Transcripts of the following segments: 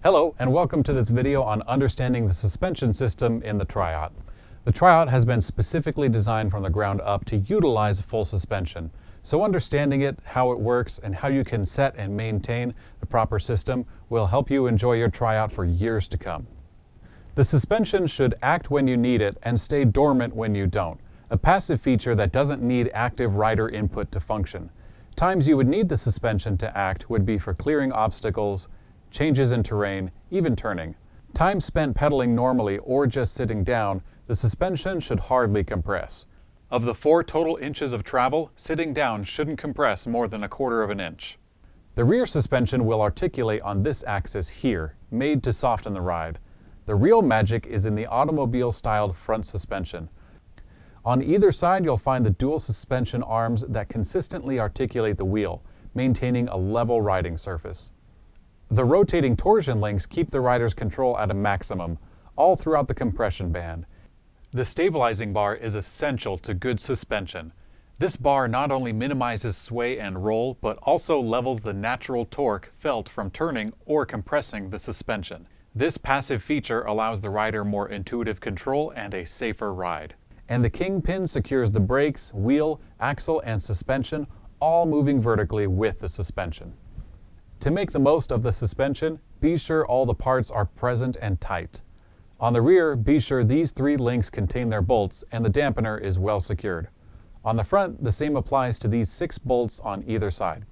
Hello, and welcome to this video on understanding the suspension system in the Triot. The Triot has been specifically designed from the ground up to utilize full suspension. So understanding it, how it works, and how you can set and maintain the proper system will help you enjoy your Triot for years to come. The suspension should act when you need it and stay dormant when you don't, a passive feature that doesn't need active rider input to function. Times you would need the suspension to act would be for clearing obstacles, changes in terrain, even turning. Time spent pedaling normally or just sitting down, the suspension should hardly compress. Of the 4 total inches of travel, sitting down shouldn't compress more than 1/4 of an inch. The rear suspension will articulate on this axis here, made to soften the ride. The real magic is in the automobile-styled front suspension. On either side, you'll find the dual suspension arms that consistently articulate the wheel, maintaining a level riding surface. The rotating torsion links keep the rider's control at a maximum, all throughout the compression band. The stabilizing bar is essential to good suspension. This bar not only minimizes sway and roll, but also levels the natural torque felt from turning or compressing the suspension. This passive feature allows the rider more intuitive control and a safer ride. And the kingpin secures the brakes, wheel, axle, and suspension, all moving vertically with the suspension. To make the most of the suspension, be sure all the parts are present and tight. On the rear, be sure these 3 links contain their bolts and the dampener is well secured. On the front, the same applies to these 6 bolts on either side.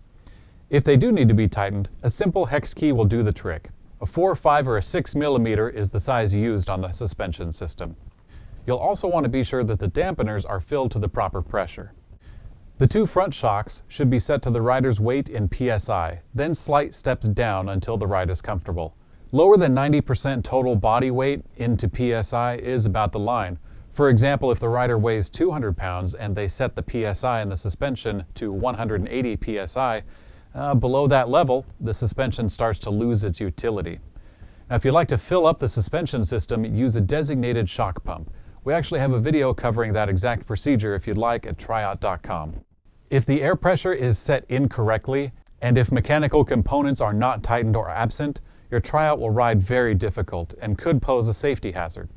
If they do need to be tightened, a simple hex key will do the trick. A 4, 5, or a 6 millimeter is the size used on the suspension system. You'll also want to be sure that the dampeners are filled to the proper pressure. The 2 front shocks should be set to the rider's weight in PSI, then slight steps down until the ride is comfortable. Lower than 90% total body weight into PSI is about the line. For example, if the rider weighs 200 pounds and they set the PSI in the suspension to 180 PSI, below that level, the suspension starts to lose its utility. Now, if you'd like to fill up the suspension system, use a designated shock pump. We actually have a video covering that exact procedure if you'd like at triot.com. If the air pressure is set incorrectly, and if mechanical components are not tightened or absent, your Triot will ride very difficult and could pose a safety hazard.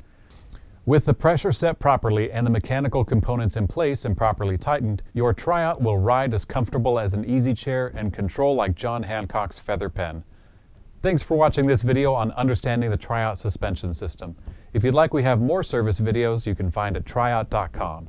With the pressure set properly and the mechanical components in place and properly tightened, your Triot will ride as comfortable as an easy chair and control like John Hancock's feather pen. Thanks for watching this video on understanding the Triot suspension system. If you'd like, we have more service videos you can find at triot.com.